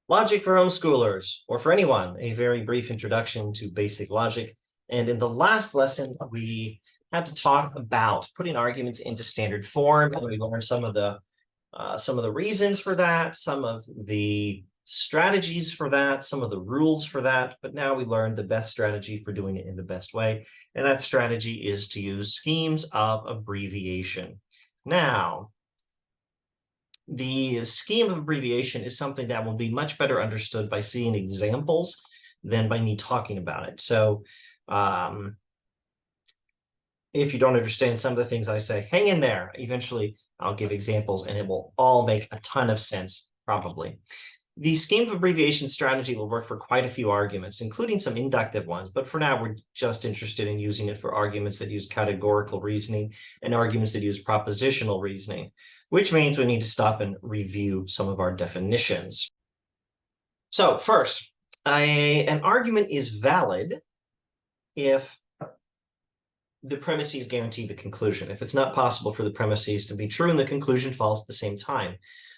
Logic for homeschoolers, or for anyone, a very brief introduction to basic logic. And in the last lesson, we had to talk about putting arguments into standard form, and we learned some of the reasons for that, some of the strategies for that, some of the rules for that. But now we learned the best strategy for doing it in the best way, and that strategy is to use schemes of abbreviation. Now, the scheme of abbreviation is something that will be much better understood by seeing examples than by me talking about it. So if you don't understand some of the things I say, hang in there. Eventually, I'll give examples and it will all make a ton of sense, probably. The scheme of abbreviation strategy will work for quite a few arguments, including some inductive ones, but for now, we're just interested in using it for arguments that use categorical reasoning and arguments that use propositional reasoning, which means we need to stop and review some of our definitions. So first, an argument is valid if the premises guarantee the conclusion. If it's not possible for the premises to be true and the conclusion false at the same time.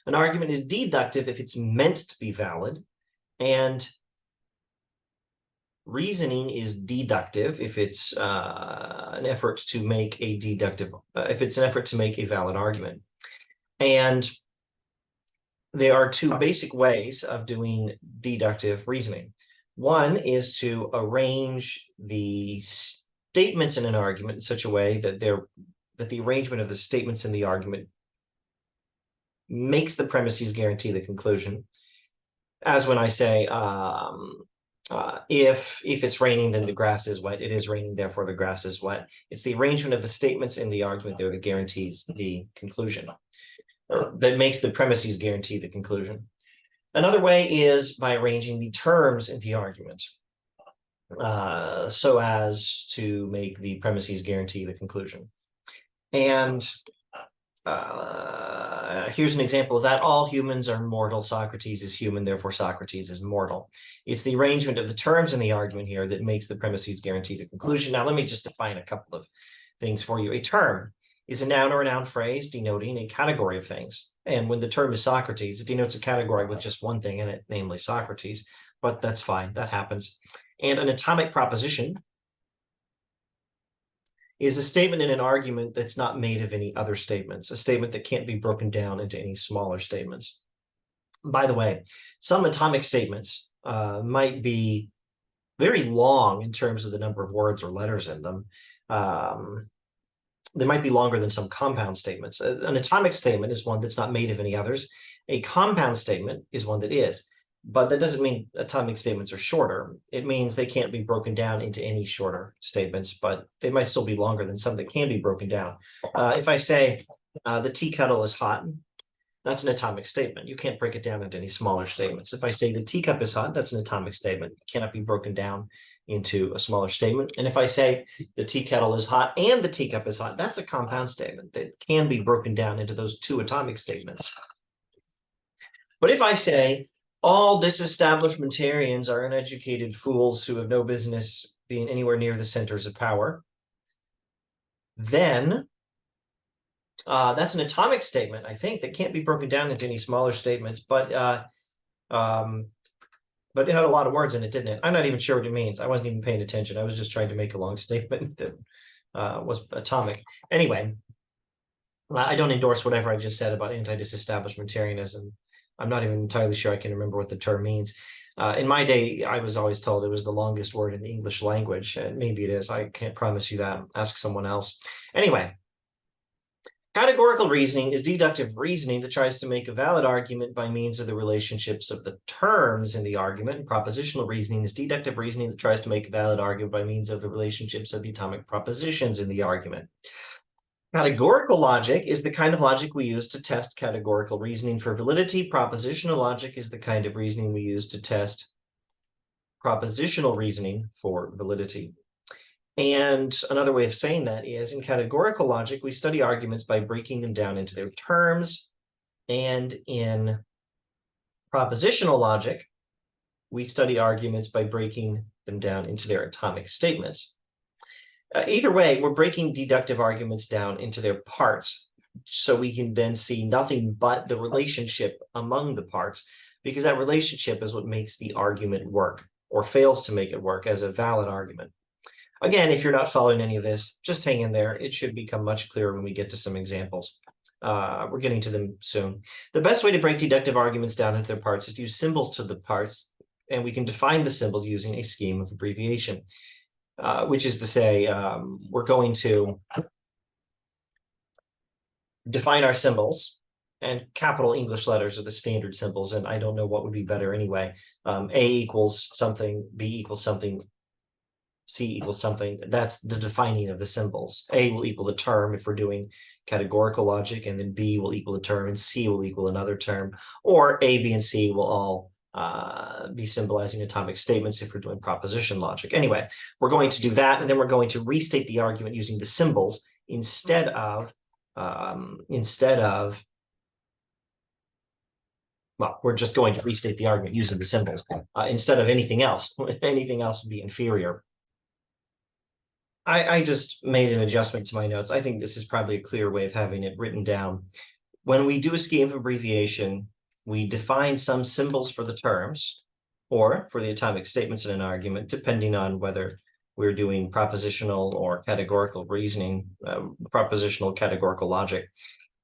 An argument is deductive if it's meant to be valid, and reasoning is deductive if it's an effort to make a valid argument. And there are two basic ways of doing deductive reasoning. One is to arrange the statements in an argument in such a way that the arrangement of the statements in the argument makes the premises guarantee the conclusion. As when I say, if it's raining, then the grass is wet. It is raining, therefore the grass is wet. It's the arrangement of the statements in the argument there that guarantees the conclusion, that makes the premises guarantee the conclusion. Another way is by arranging the terms in the argument so as to make the premises guarantee the conclusion. And here's an example of that. All humans are mortal. Socrates is human, therefore Socrates is mortal. It's the arrangement of the terms in the argument here that makes the premises guarantee the conclusion. Now, let me just define a couple of things for you. A term is a noun or a noun phrase denoting a category of things. And when the term is Socrates, it denotes a category with just one thing in it, namely Socrates. But that's fine, that happens. And an atomic proposition is a statement in an argument that's not made of any other statements, a statement that can't be broken down into any smaller statements. By the way, some atomic statements might be very long in terms of the number of words or letters in them. They might be longer than some compound statements. An atomic statement is one that's not made of any others. A compound statement is one that is. But that doesn't mean atomic statements are shorter. It means they can't be broken down into any shorter statements, but they might still be longer than some that can be broken down. If I say the tea kettle is hot, that's an atomic statement. You can't break it down into any smaller statements. If I say the teacup is hot, that's an atomic statement. It cannot be broken down into a smaller statement. And if I say the tea kettle is hot and the teacup is hot, that's a compound statement that can be broken down into those two atomic statements. But if I say all disestablishmentarians are uneducated fools who have no business being anywhere near the centers of power, then that's an atomic statement, I think, that can't be broken down into any smaller statements, but it had a lot of words in it, didn't it? I'm not even sure what it means. I wasn't even paying attention. I was just trying to make a long statement that was atomic. Anyway, I don't endorse whatever I just said about anti-disestablishmentarianism. I'm not even entirely sure I can remember what the term means. In my day, I was always told it was the longest word in the English language. Maybe it is. I can't promise you that. Ask someone else. Anyway, categorical reasoning is deductive reasoning that tries to make a valid argument by means of the relationships of the terms in the argument. And propositional reasoning is deductive reasoning that tries to make a valid argument by means of the relationships of the atomic propositions in the argument. Categorical logic is the kind of logic we use to test categorical reasoning for validity. Propositional logic is the kind of reasoning we use to test propositional reasoning for validity. And another way of saying that is, in categorical logic, we study arguments by breaking them down into their terms. And in propositional logic, we study arguments by breaking them down into their atomic statements. Either way, we're breaking deductive arguments down into their parts, so we can then see nothing but the relationship among the parts because that relationship is what makes the argument work or fails to make it work as a valid argument. Again, if you're not following any of this, just hang in there. It should become much clearer when we get to some examples. We're getting to them soon. The best way to break deductive arguments down into their parts is to use symbols to the parts, and we can define the symbols using a scheme of abbreviation, which is to say, we're going to define our symbols, and capital English letters are the standard symbols, and I don't know what would be better anyway. A equals something, B equals something, C equals something. That's the defining of the symbols. A will equal the term if we're doing categorical logic, and then B will equal the term, and C will equal another term, or A, B, and C will all be symbolizing atomic statements if we're doing proposition logic. Anyway, we're going to do that, and then we're going to restate the argument using the symbols instead of well, we're just going to restate the argument using the symbols instead of anything else. Anything else would be inferior. I just made an adjustment to my notes. I think this is probably a clear way of having it written down. When we do a scheme of abbreviation, we define some symbols for the terms or for the atomic statements in an argument, depending on whether we're doing propositional or categorical reasoning, propositional categorical logic.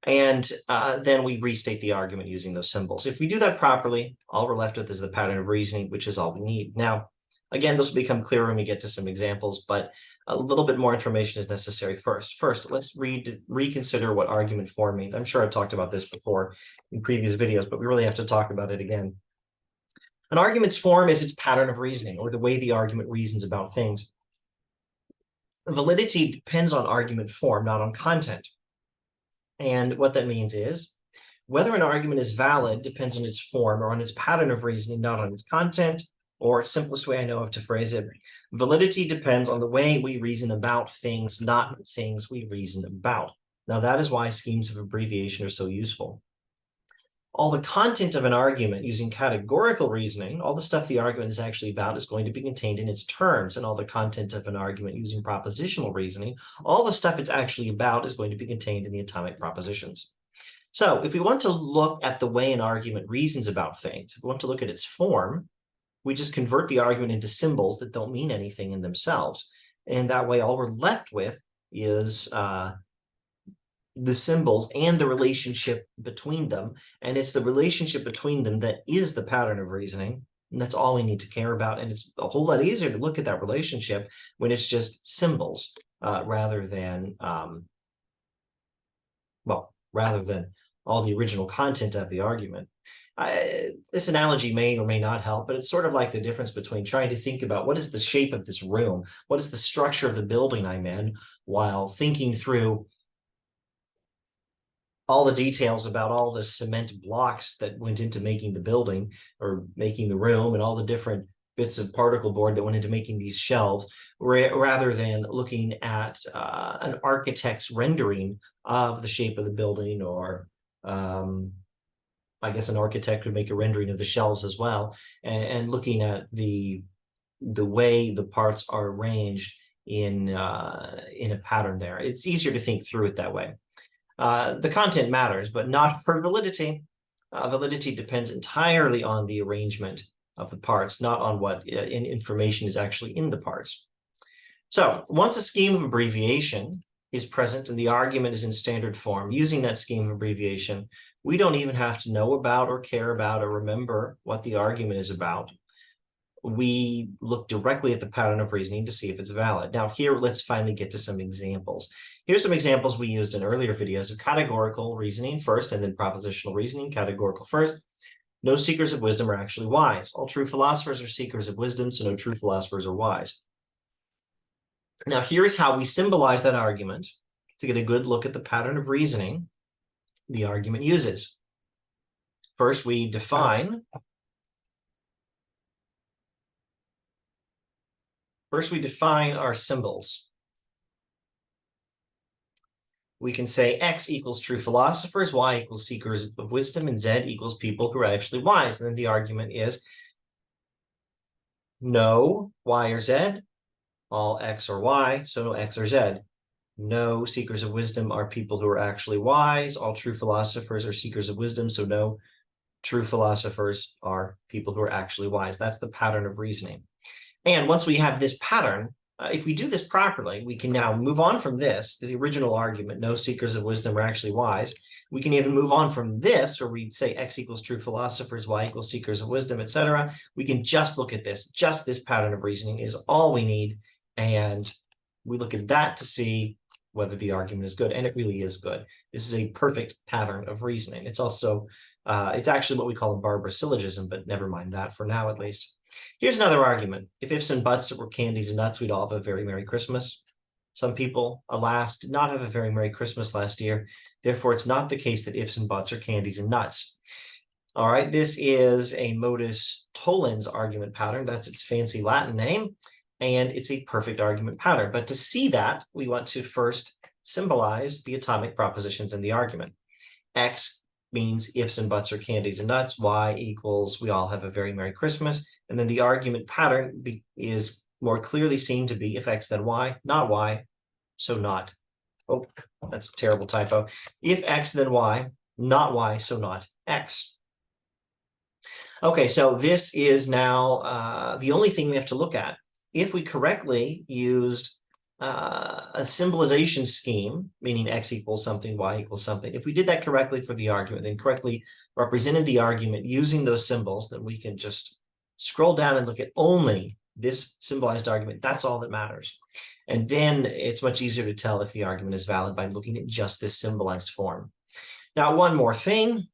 And then we restate the argument using those symbols. If we do that properly, all we're left with is the pattern of reasoning, which is all we need. Now, again, this will become clearer when we get to some examples, but a little bit more information is necessary first. First, let's reconsider what argument form means. I'm sure I've talked about this before in previous videos, but we really have to talk about it again. An argument's form is its pattern of reasoning, or the way the argument reasons about things. Validity depends on argument form, not on content. And what that means is, whether an argument is valid depends on its form or on its pattern of reasoning, not on its content. Or simplest way I know of to phrase it, validity depends on the way we reason about things, not things we reason about. Now, that is why schemes of abbreviation are so useful. All the content of an argument using categorical reasoning, all the stuff the argument is actually about, is going to be contained in its terms, and all the content of an argument using propositional reasoning, all the stuff it's actually about is going to be contained in the atomic propositions. So if we want to look at the way an argument reasons about things, if we want to look at its form, we just convert the argument into symbols that don't mean anything in themselves. And that way, all we're left with is the symbols and the relationship between them. And it's the relationship between them that is the pattern of reasoning. And that's all we need to care about. And it's a whole lot easier to look at that relationship when it's just symbols rather than all the original content of the argument. This analogy may or may not help, but it's sort of like the difference between trying to think about what is the shape of this room, what is the structure of the building I'm in, while thinking through all the details about all the cement blocks that went into making the building or making the room, and all the different bits of particle board that went into making these shelves, rather than looking at an architect's rendering of the shape of the building, or I guess an architect would make a rendering of the shelves as well, and looking at the way the parts are arranged in a pattern there. It's easier to think through it that way. The content matters, but not for validity. Validity depends entirely on the arrangement of the parts, not on what information is actually in the parts. So once a scheme of abbreviation is present and the argument is in standard form, using that scheme of abbreviation, we don't even have to know about or care about or remember what the argument is about. We look directly at the pattern of reasoning to see if it's valid. Now here, let's finally get to some examples. Here's some examples we used in earlier videos of categorical reasoning first, and then propositional reasoning. Categorical first. No seekers of wisdom are actually wise. All true philosophers are seekers of wisdom, so no true philosophers are wise. Now here's how we symbolize that argument to get a good look at the pattern of reasoning the argument uses. First, we define our symbols. We can say X equals true philosophers, Y equals seekers of wisdom, and Z equals people who are actually wise. And then the argument is no Y or Z, all X or Y, so no X or Z. No seekers of wisdom are people who are actually wise. All true philosophers are seekers of wisdom, so no true philosophers are people who are actually wise. That's the pattern of reasoning. And once we have this pattern, if we do this properly, we can now move on from this, the original argument, no seekers of wisdom are actually wise. We can even move on from this, where we say X equals true philosophers, Y equals seekers of wisdom, etc. We can just look at this. Just this pattern of reasoning is all we need. And we look at that to see whether the argument is good. And it really is good. This is a perfect pattern of reasoning. It's also, it's actually what we call a barbarous syllogism, but never mind that for now, at least. Here's another argument. If ifs and buts were candies and nuts, we'd all have a very Merry Christmas. Some people, alas, did not have a very Merry Christmas last year. Therefore, it's not the case that ifs and buts are candies and nuts. All right, this is a modus tollens argument pattern. That's its fancy Latin name, and it's a perfect argument pattern. But to see that, we want to first symbolize the atomic propositions in the argument. X means ifs and buts are candies and nuts. Y equals we all have a very Merry Christmas. And then the argument pattern is more clearly seen to be if X then Y, not Y, so not. Oh, that's a terrible typo. If X then Y, not Y, so not X. Okay, so this is now the only thing we have to look at. If we correctly used a symbolization scheme, meaning X equals something, Y equals something. If we did that correctly for the argument, then correctly represented the argument using those symbols, then we can just scroll down and look at only this symbolized argument. That's all that matters. And then it's much easier to tell if the argument is valid by looking at just this symbolized form. Now, one more thing.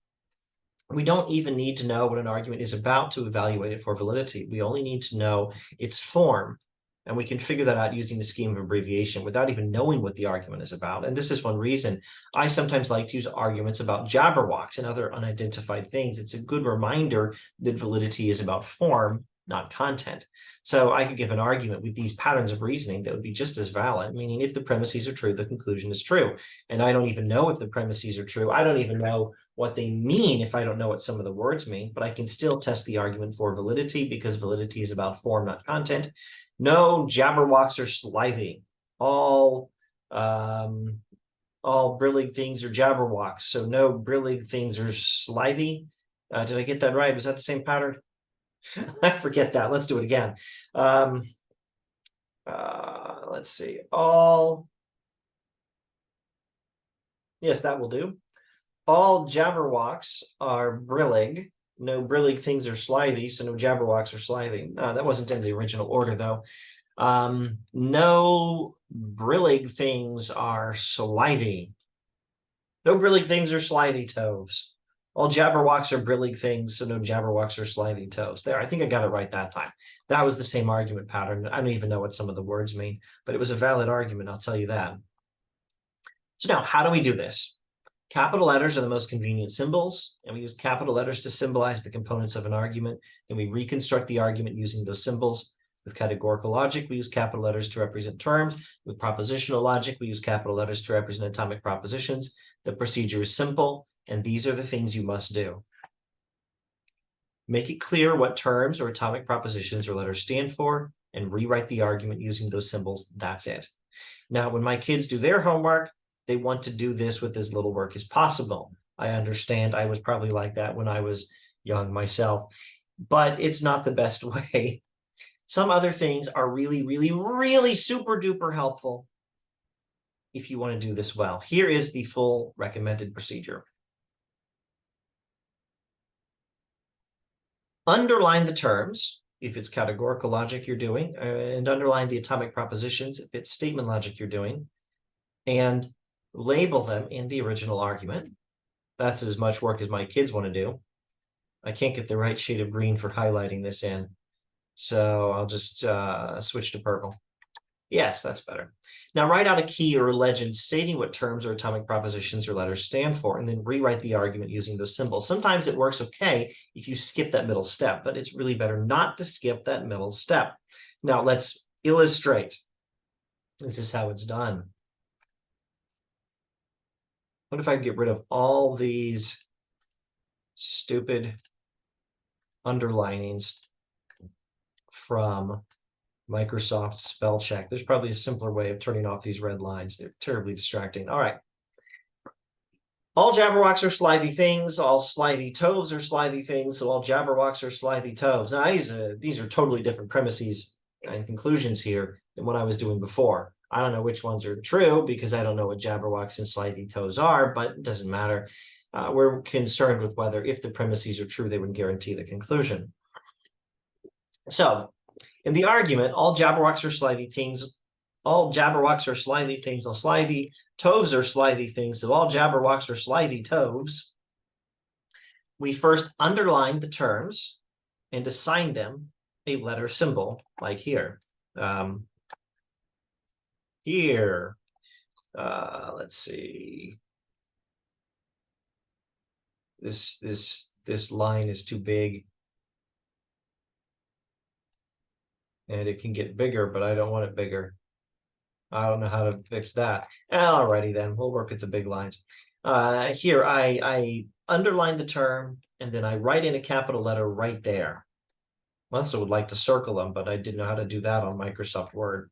We don't even need to know what an argument is about to evaluate it for validity. We only need to know its form. And we can figure that out using the scheme of abbreviation without even knowing what the argument is about. And this is one reason I sometimes like to use arguments about jabberwocks and other unidentified things. It's a good reminder that validity is about form, not content. So I could give an argument with these patterns of reasoning that would be just as valid, meaning if the premises are true, the conclusion is true. And I don't even know if the premises are true. I don't even know what they mean if I don't know what some of the words mean, but I can still test the argument for validity because validity is about form, not content. No jabberwocks are slithy. All brillig things are jabberwocks. So no brillig things are slithy. Did I get that right? Was that the same pattern? I forget that. Let's do it again. Let's see. Yes, that will do. All jabberwocks are brillig. No brillig things are slithy, so no jabberwocks are slithy. That wasn't in the original order, though. No brillig things are slithy. No brillig things are slithy toves. All jabberwocks are brillig things, so no jabberwocks are slithy toves. There, I think I got it right that time. That was the same argument pattern. I don't even know what some of the words mean, but it was a valid argument, I'll tell you that. So now, how do we do this? Capital letters are the most convenient symbols, and we use capital letters to symbolize the components of an argument. Then we reconstruct the argument using those symbols. With categorical logic, we use capital letters to represent terms. With propositional logic, we use capital letters to represent atomic propositions. The procedure is simple, and these are the things you must do. Make it clear what terms or atomic propositions or letters stand for, and rewrite the argument using those symbols. That's it. Now, when my kids do their homework, they want to do this with as little work as possible. I understand I was probably like that when I was young myself, but it's not the best way. Some other things are really, really, really super duper helpful if you want to do this well. Here is the full recommended procedure. Underline the terms if it's categorical logic you're doing, and underline the atomic propositions if it's statement logic you're doing, and label them in the original argument. That's as much work as my kids want to do. I can't get the right shade of green for highlighting this in, so I'll just switch to purple. Yes, that's better. Now write out a key or a legend stating what terms or atomic propositions or letters stand for, and then rewrite the argument using those symbols. Sometimes it works okay if you skip that middle step, but it's really better not to skip that middle step. Now let's illustrate. This is how it's done. What if I get rid of all these stupid underlinings from Microsoft spell check? There's probably a simpler way of turning off these red lines. They're terribly distracting. All right. All Jabberwocks are slithy things. All slithy toves are slithy things. So all Jabberwocks are slithy toves. Now, these are totally different premises and conclusions here than what I was doing before. I don't know which ones are true because I don't know what Jabberwocks and slithy toves are, but it doesn't matter. We're concerned with whether if the premises are true, they would guarantee the conclusion. So in the argument, all Jabberwocks are slithy things. All Jabberwocks are slithy things. All slithy toves are slithy things. So all Jabberwocks are slithy toves. We first underline the terms and assign them a letter symbol, like here. Here, let's see. This line is too big. And it can get bigger, but I don't want it bigger. I don't know how to fix that. Alrighty then, we'll work with the big lines. Here, I underline the term, and then I write in a capital letter right there. I also would like to circle them, but I didn't know how to do that on Microsoft Word.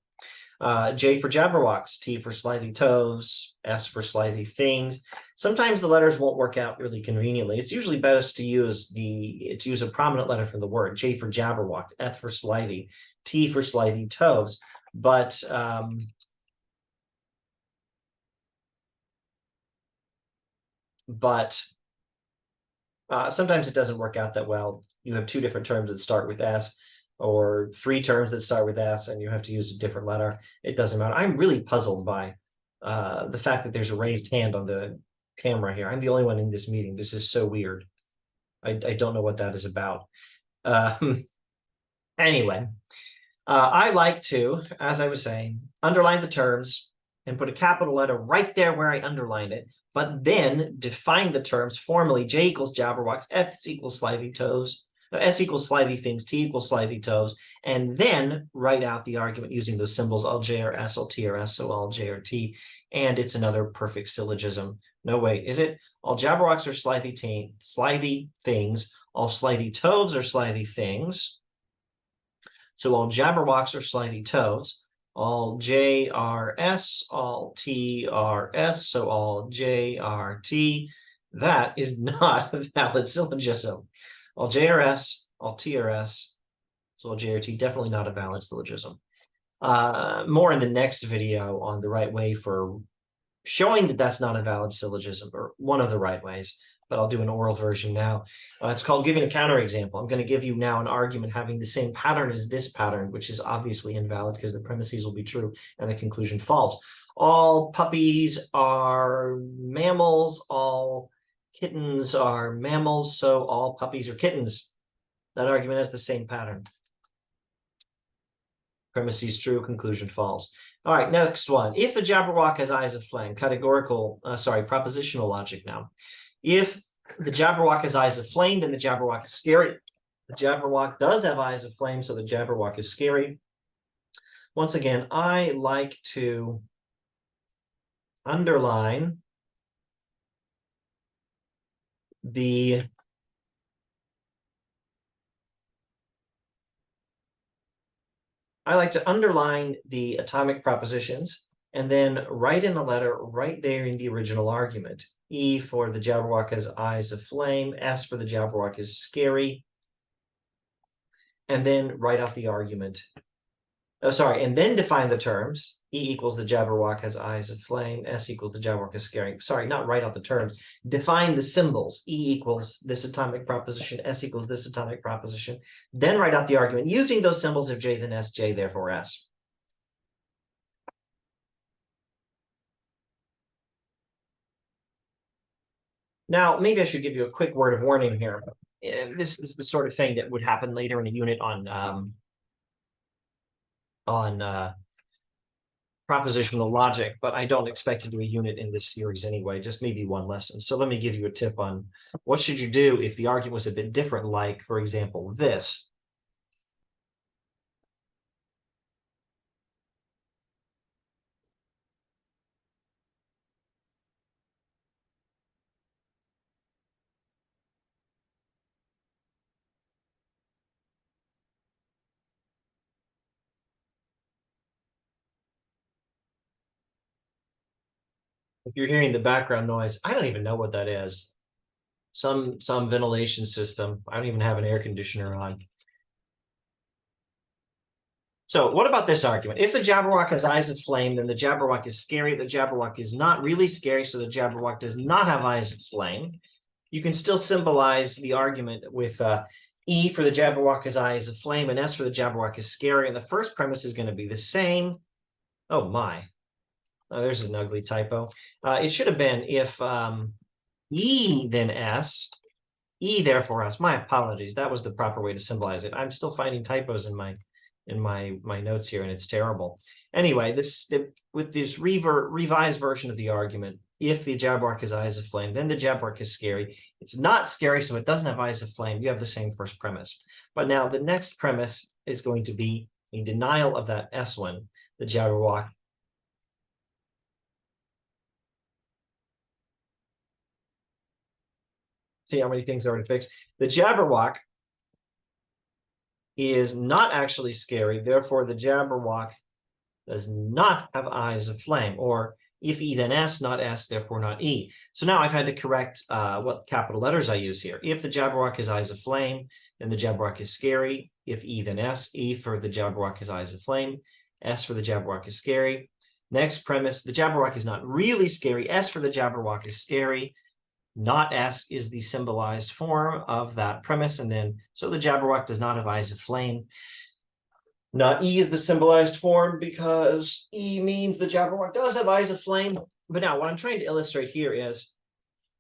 J for Jabberwocks, T for slithy toves, S for slithy things. Sometimes the letters won't work out really conveniently. It's usually best to use a prominent letter from the word. J for Jabberwocks, F for slithy, T for slithy toves. But sometimes it doesn't work out that well. You have two different terms that start with S, or three terms that start with S, and you have to use a different letter. It doesn't matter. I'm really puzzled by the fact that there's a raised hand on the camera here. I'm the only one in this meeting. This is so weird. I don't know what that is about. Anyway, I like to, as I was saying, underline the terms and put a capital letter right there where I underlined it, but then define the terms formally. J equals Jabberwocks, F equals slithy toves, S equals slithy things, T equals slithy toves, and then write out the argument using those symbols, all J or S, all T or S, so all J or T, and it's another perfect syllogism. No, wait, is it? All Jabberwocks are slithy things, all slithy toves are slithy things, so all Jabberwocks are slithy toves. All J are S, all T are S, so all J are T. That is not a valid syllogism. All J are S, all T are S, so all J are T. Definitely not a valid syllogism. More in the next video on the right way for showing that that's not a valid syllogism, or one of the right ways, but I'll do an oral version now. It's called giving a counterexample. I'm going to give you now an argument having the same pattern as this pattern, which is obviously invalid because the premises will be true and the conclusion false. All puppies are mammals, all kittens are mammals, so all puppies are kittens. That argument has the same pattern. Premises true, conclusion false. All right, next one. If the Jabberwock has eyes of flame, propositional logic now. If the Jabberwock has eyes of flame, then the Jabberwock is scary. The Jabberwock does have eyes of flame, so the Jabberwock is scary. Once again, I like to underline the atomic propositions and then write in the letter right there in the original argument. E for the Jabberwock has eyes of flame, S for the Jabberwock is scary, and then write out the argument. And then define the terms. E equals the Jabberwock has eyes of flame, S equals the Jabberwock is scary. Not write out the terms. Define the symbols. E equals this atomic proposition, S equals this atomic proposition. Then write out the argument using those symbols. If J, then S, J, therefore S. Now, maybe I should give you a quick word of warning here. This is the sort of thing that would happen later in a unit on propositional logic, but I don't expect to do a unit in this series anyway, just maybe one lesson. So let me give you a tip on what should you do if the argument was a bit different, like, for example, this. If you're hearing the background noise, I don't even know what that is. Some ventilation system. I don't even have an air conditioner on. So what about this argument? If the Jabberwock has eyes of flame, then the Jabberwock is scary. The Jabberwock is not really scary, so the Jabberwock does not have eyes of flame. You can still symbolize the argument with E for the Jabberwock has eyes of flame and S for the Jabberwock is scary. And the first premise is going to be the same. Oh my. Oh, there's an ugly typo. It should have been if E then S, E therefore S. My apologies. That was the proper way to symbolize it. I'm still finding typos in my notes here, and it's terrible. Anyway, with this revised version of the argument, if the Jabberwock has eyes of flame, then the Jabberwock is scary. It's not scary, so it doesn't have eyes of flame. You have the same first premise. But now the next premise is going to be a denial of that S one. The Jabberwock see how many things are already fixed. The Jabberwock is not actually scary. Therefore, the Jabberwock does not have eyes of flame. Or if E, then S, not S, therefore not E. So now I've had to correct what capital letters I use here. If the Jabberwock has eyes of flame, then the Jabberwock is scary. If E, then S. E for the Jabberwock has eyes of flame. S for the Jabberwock is scary. Next premise, the Jabberwock is not really scary. S for the Jabberwock is scary. Not S is the symbolized form of that premise. And then, so the Jabberwock does not have eyes of flame. Not E is the symbolized form because E means the Jabberwock does have eyes of flame. But now what I'm trying to illustrate here is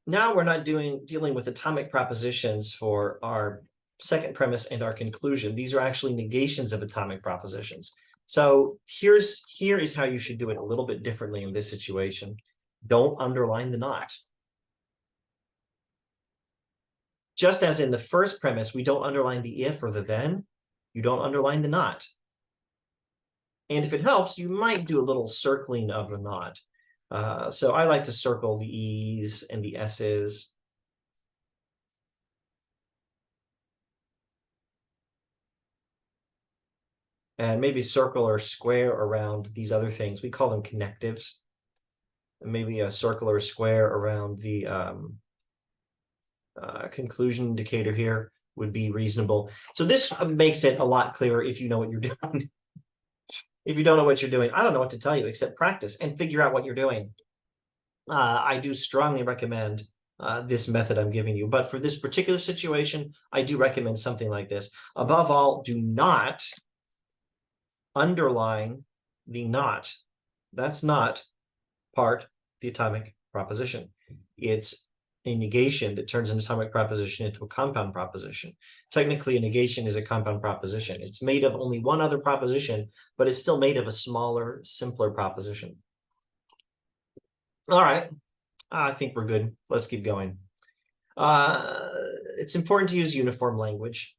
now we're not dealing with atomic propositions for our second premise and our conclusion. These are actually negations of atomic propositions. So here is how you should do it a little bit differently in this situation. Don't underline the not. Just as in the first premise, we don't underline the if or the then, you don't underline the not. And if it helps, you might do a little circling of the not. So I like to circle the E's and the S's. And maybe circle or square around these other things. We call them connectives. And maybe a circle or a square around the conclusion indicator here would be reasonable. So this makes it a lot clearer if you know what you're doing. If you don't know what you're doing, I don't know what to tell you except practice and figure out what you're doing. I do strongly recommend this method I'm giving you, but for this particular situation, I do recommend something like this. Above all, do not underline the not. That's not part of the atomic proposition. It's a negation that turns an atomic proposition into a compound proposition. Technically, a negation is a compound proposition. It's made of only one other proposition, but it's still made of a smaller, simpler proposition. All right, I think we're good. Let's keep going. It's important to use uniform language.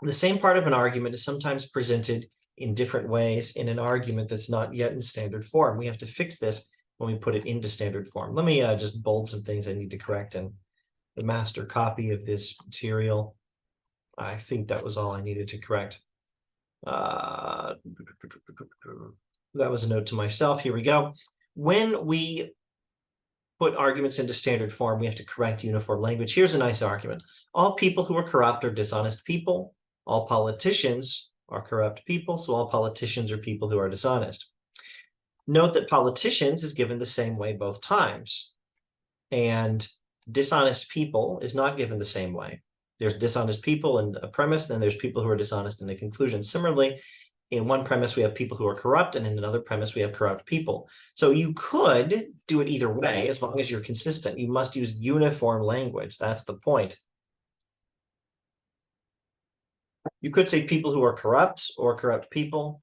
The same part of an argument is sometimes presented in different ways in an argument that's not yet in standard form. We have to fix this when we put it into standard form. Let me just bold some things I need to correct in the master copy of this material. I think that was all I needed to correct. That was a note to myself. Here we go. When we put arguments into standard form, we have to correct uniform language. Here's a nice argument. All people who are corrupt are dishonest people. All politicians are corrupt people, so all politicians are people who are dishonest. Note that politicians is given the same way both times, and dishonest people is not given the same way. There's dishonest people in a premise, then there's people who are dishonest in a conclusion. Similarly, in one premise, we have people who are corrupt, and in another premise, we have corrupt people. So you could do it either way, as long as you're consistent. You must use uniform language. That's the point. You could say people who are corrupt or corrupt people,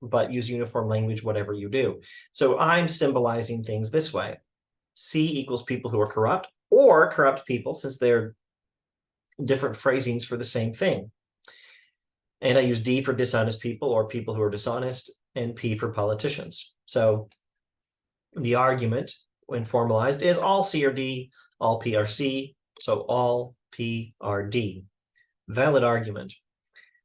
but use uniform language, whatever you do. So I'm symbolizing things this way. C equals people who are corrupt or corrupt people, since they're different phrasings for the same thing. And I use D for dishonest people or people who are dishonest, and P for politicians. So the argument, when formalized, is all C are D, all P are C, so all P are D. Valid argument.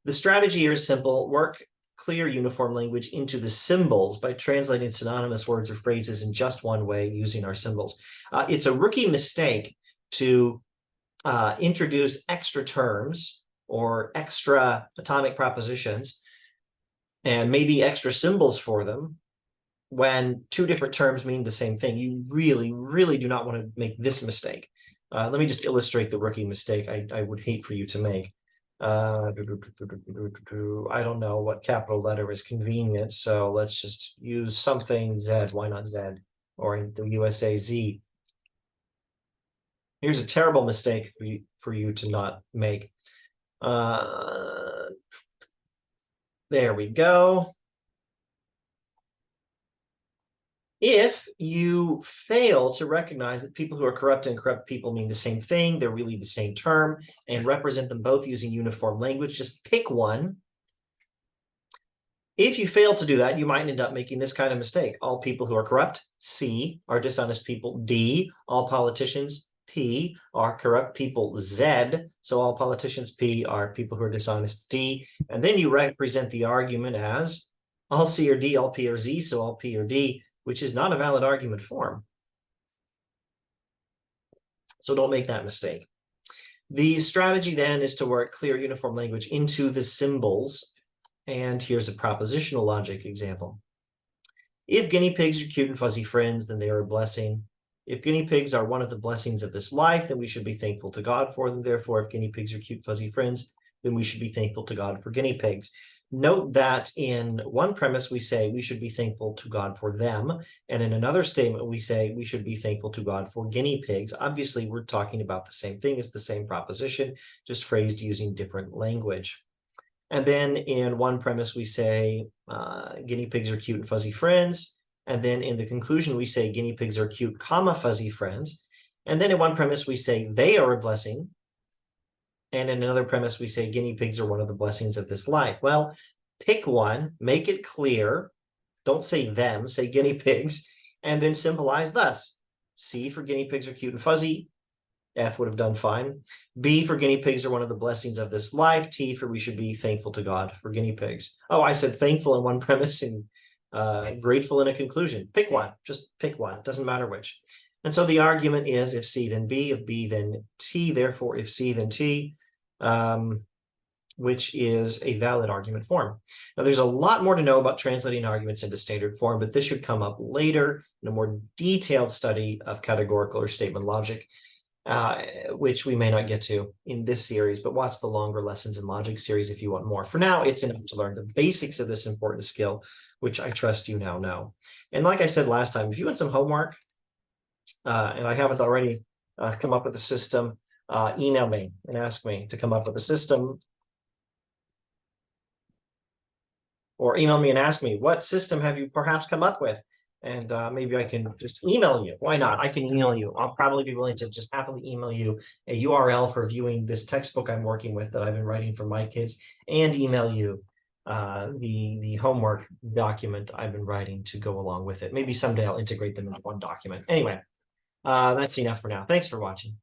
The strategy here is simple. Work clear uniform language into the symbols by translating synonymous words or phrases in just one way using our symbols. It's a rookie mistake to introduce extra terms or extra atomic propositions and maybe extra symbols for them when two different terms mean the same thing. You really, really do not want to make this mistake. Let me just illustrate the rookie mistake I would hate for you to make. I don't know what capital letter is convenient, so let's just use something Z. Why not Z? Or in the USA, Z. Here's a terrible mistake for you to not make. There we go. If you fail to recognize that people who are corrupt and corrupt people mean the same thing, they're really the same term, and represent them both using uniform language, just pick one. If you fail to do that, you might end up making this kind of mistake. All people who are corrupt, C, are dishonest people, D. All politicians, P, are corrupt people, Z. So all politicians, P, are people who are dishonest, D. And then you represent the argument as all C or D, all P or Z, so all P or D, which is not a valid argument form. So don't make that mistake. The strategy then is to work clear uniform language into the symbols. And here's a propositional logic example. If guinea pigs are cute and fuzzy friends, then they are a blessing. If guinea pigs are one of the blessings of this life, then we should be thankful to God for them. Therefore, if guinea pigs are cute, fuzzy friends, then we should be thankful to God for guinea pigs. Note that in one premise, we say we should be thankful to God for them. And in another statement, we say we should be thankful to God for guinea pigs. Obviously, we're talking about the same thing. It's the same proposition, just phrased using different language. And then in one premise, we say guinea pigs are cute and fuzzy friends. And then in the conclusion, we say guinea pigs are cute, comma, fuzzy friends. And then in one premise, we say they are a blessing. And in another premise, we say guinea pigs are one of the blessings of this life. Well, pick one, make it clear. Don't say them, say guinea pigs, and then symbolize thus. C for guinea pigs are cute and fuzzy. F would have done fine. B for guinea pigs are one of the blessings of this life. T for we should be thankful to God for guinea pigs. Oh, I said thankful in one premise and grateful in a conclusion. Pick one, just pick one. It doesn't matter which. And so the argument is if C, then B, if B, then T, therefore if C, then T, which is a valid argument form. Now, there's a lot more to know about translating arguments into standard form, but this should come up later in a more detailed study of categorical or statement logic, which we may not get to in this series, but watch the longer lessons in logic series if you want more. For now, it's enough to learn the basics of this important skill, which I trust you now know. And like I said last time, if you want some homework, and I haven't already come up with a system, email me and ask me to come up with a system, or email me and ask me, what system have you perhaps come up with? And maybe I can just email you. Why not? I can email you. I'll probably be willing to just happily email you a URL for viewing this textbook I'm working with that I've been writing for my kids, and email you the homework document I've been writing to go along with it. Maybe someday I'll integrate them into one document. Anyway, that's enough for now. Thanks for watching.